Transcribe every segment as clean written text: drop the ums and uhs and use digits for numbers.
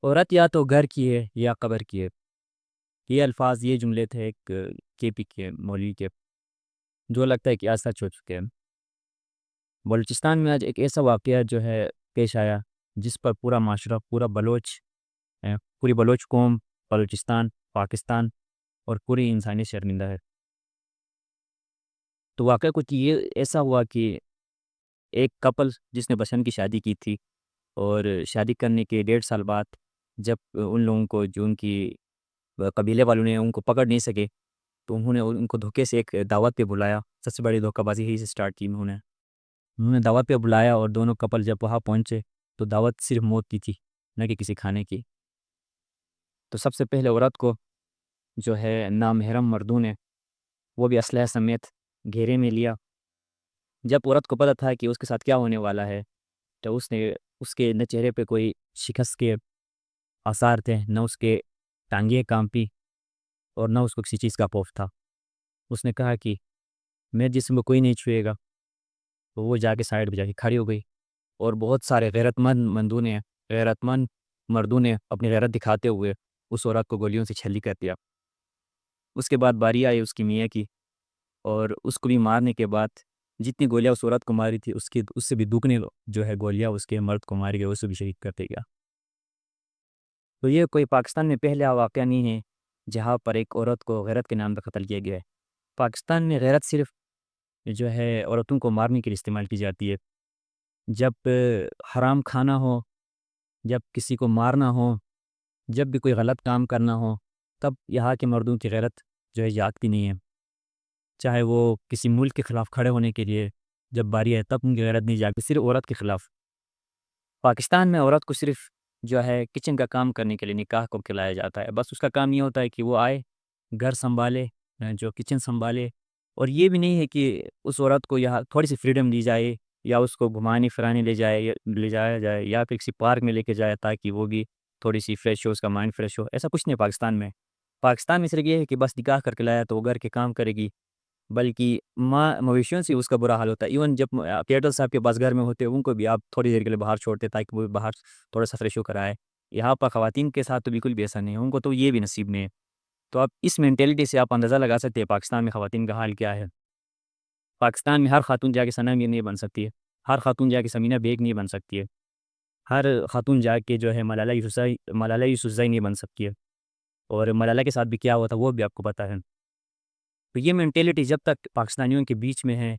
عورت یا تو گھر کی ہے یا قبر کی ہے۔ یہ الفاظ، یہ جملے تھے ایک کے پی کے مولوی کے، جو لگتا ہے کہ آج سچ ہو چکے ہیں۔ بلوچستان میں آج ایک ایسا واقعہ جو ہے پیش آیا جس پر پورا معاشرہ، پوری بلوچ قوم، بلوچستان، پاکستان اور پوری انسانی شرمندہ ہے۔ تو واقعہ کچھ یہ ایسا ہوا کہ ایک کپل جس نے بچپن کی شادی کی تھی، اور شادی کرنے کے 1.5 سال بعد جب ان لوگوں کو، جو ان کی قبیلے والوں نے ان کو پکڑ نہیں سکے، تو انہوں نے ان کو دھوکے سے ایک دعوت پہ بلایا۔ سب سے بڑی دھوکہ بازی یہی سے سٹارٹ کی انہوں نے دعوت پہ بلایا، اور دونوں کپل جب وہاں پہنچے تو دعوت صرف موت کی تھی، نہ کہ کسی کھانے کی۔ تو سب سے پہلے عورت کو جو ہے نامحرم مردوں نے، وہ بھی اسلحہ سمیت، گھیرے میں لیا۔ جب عورت کو پتہ تھا کہ اس کے ساتھ کیا ہونے والا ہے، تو اس کے نہ چہرے پہ کوئی شکست کے آثار تھے، نہ اس کے ٹانگیں کانپی، اور نہ اس کو کسی چیز کا خوف تھا۔ اس نے کہا کہ میرے جسم کو کوئی نہیں چھوئے گا۔ تو وہ جا کے سائڈ پہ جا کے کھڑی ہو گئی، اور بہت سارے غیرت مند مردوں نے اپنی غیرت دکھاتے ہوئے اس عورت کو گولیوں سے چھلی کر دیا۔ اس کے بعد باری آئی اس کی میاں کی، اور اس کو بھی مارنے کے بعد جتنی گولیاں اس عورت کو ماری تھی، اس سے بھی دگنے جو ہے گولیاں اس کے مرد کو ماری گئی، اس سے بھی شہید کر دیا گیا۔ تو یہ کوئی پاکستان میں پہلا واقعہ نہیں ہے جہاں پر ایک عورت کو غیرت کے نام پہ قتل کیا گیا ہے۔ پاکستان میں غیرت صرف جو ہے عورتوں کو مارنے کے لیے استعمال کی جاتی ہے۔ جب حرام کھانا ہو، جب کسی کو مارنا ہو، جب بھی کوئی غلط کام کرنا ہو، تب یہاں کے مردوں کی غیرت جو ہے جاگتی نہیں ہے۔ چاہے وہ کسی ملک کے خلاف کھڑے ہونے کے لیے جب باری ہے، تب ان کی غیرت نہیں جاگتی، صرف عورت کے خلاف۔ پاکستان میں عورت کو صرف جو ہے کچن کا کام کرنے کے لیے نکاح کو کھلایا جاتا ہے۔ بس اس کا کام یہ ہوتا ہے کہ وہ آئے، گھر سنبھالے، جو کچن سنبھالے، اور یہ بھی نہیں ہے کہ اس عورت کو یہاں تھوڑی سی فریڈم دی جائے، یا اس کو گھمانے پھرانے لے جایا جائے، یا پھر کسی پارک میں لے کے جائے تاکہ وہ بھی تھوڑی سی فریش ہو، اس کا مائنڈ فریش ہو۔ ایسا کچھ نہیں پاکستان میں۔ پاکستان میں صرف یہ ہے کہ بس نکاح کر کے لایا تو وہ گھر کے کام کرے گی، بلکہ مویشیوں سے اس کا برا حال ہوتا ہے۔ ایون جب کیٹل صاحب کے پاس گھر میں ہوتے، ان کو بھی آپ تھوڑی دیر کے لیے باہر چھوڑتے تاکہ وہ باہر تھوڑا سا فریش ہو کر آئے۔ یہاں پر خواتین کے ساتھ تو بالکل بھی ایسا نہیں ہے، ان کو تو یہ بھی نصیب نہیں ہے۔ تو آپ اس مینٹیلٹی سے آپ اندازہ لگا سکتے ہیں پاکستان میں خواتین کا حال کیا ہے۔ پاکستان میں ہر خاتون جا کے ثنا میر نہیں بن سکتی ہے، ہر خاتون جا کے سمینہ بیگ نہیں بن سکتی ہے، ہر خاتون جا کے جو ہے ملالہ یوسفزئی نہیں بن سکتی ہے، اور ملالہ کے ساتھ بھی کیا ہوا تھا وہ بھی آپ کو پتہ ہے۔ تو یہ مینٹیلٹی جب تک پاکستانیوں کے بیچ میں ہے،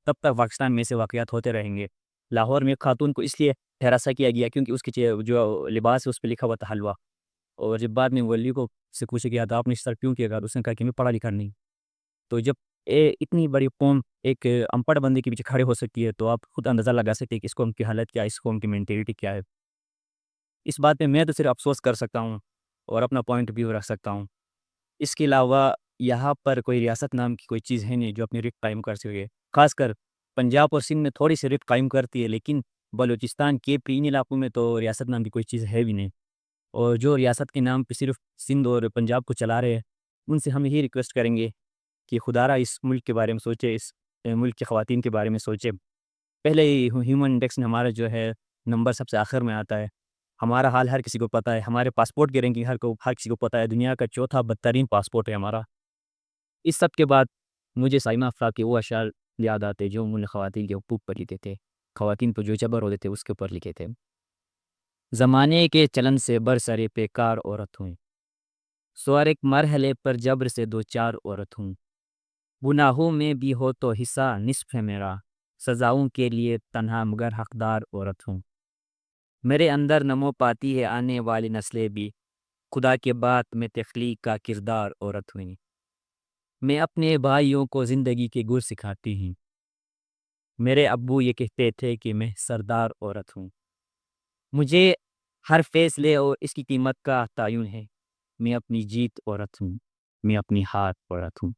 تب تک پاکستان میں ایسے واقعات ہوتے رہیں گے۔ لاہور میں ایک خاتون کو اس لیے ہراساں کیا گیا کیونکہ اس کے جو لباس ہے اس پہ لکھا ہوا تھا حلوہ، اور جب بعد میں ولی کو سے پوچھا گیا تھا آپ نے اس طرح کیوں کیا، اس نے کہا کہ میں پڑھا لکھا نہیں۔ تو جب اتنی بڑی قوم ایک ان پڑھ بندے کے پیچھے کھڑے ہو سکتی ہے، تو آپ خود اندازہ لگا سکتے ہیں کہ اس قوم کی حالت کیا ہے، اس قوم کی مینٹیلٹی کیا ہے۔ اس بات پہ میں تو صرف افسوس کر سکتا ہوں اور اپنا پوائنٹ آف ویو رکھ سکتا ہوں۔ اس کے علاوہ یہاں پر کوئی ریاست نام کی کوئی چیز ہے نہیں جو اپنی رٹ قائم کر سکے۔ خاص کر پنجاب اور سندھ میں تھوڑی سی رٹ قائم کرتی ہے، لیکن بلوچستان کے ان علاقوں میں تو ریاست نام کی کوئی چیز ہے بھی نہیں۔ اور جو ریاست کے نام پہ صرف سندھ اور پنجاب کو چلا رہے ہیں، ان سے ہم یہی ریکویسٹ کریں گے کہ خدارہ اس ملک کے بارے میں سوچے، اس ملک کی خواتین کے بارے میں سوچے۔ پہلے ہی ہیومن انڈیکس میں ہمارا جو ہے نمبر سب سے آخر میں آتا ہے، ہمارا حال ہر کسی کو پتہ ہے، ہمارے پاسپورٹ کی رینکنگ ہر کسی کو پتہ ہے، دنیا کا چوتھا بدترین پاسپورٹ ہے ہمارا۔ اس سب کے بعد مجھے سائمہ افراد کے وہ اشعار یاد آتے جو انہوں نے خواتین کے حقوق پر لکھے تھے، خواتین پر جو جبر ہوتے تھے اس کے اوپر لکھے تھے۔ زمانے کے چلن سے برسرے پیکار عورت ہوں، سوار ایک مرحلے پر جبر سے دو چار عورت ہوں، گناہوں میں بھی ہو تو حصہ نصف ہے میرا، سزاؤں کے لیے تنہا مگر حقدار عورت ہوں۔ میرے اندر نمو پاتی ہے آنے والی نسلیں بھی، خدا کے بعد میں تخلیق کا کردار عورت ہوئی۔ میں اپنے بھائیوں کو زندگی کے گر سکھاتی ہوں، میرے ابو یہ کہتے تھے کہ میں سردار عورت ہوں۔ مجھے ہر فیصلے اور اس کی قیمت کا تعین ہے، میں اپنی جیت عورت ہوں، میں اپنی ہار عورت ہوں۔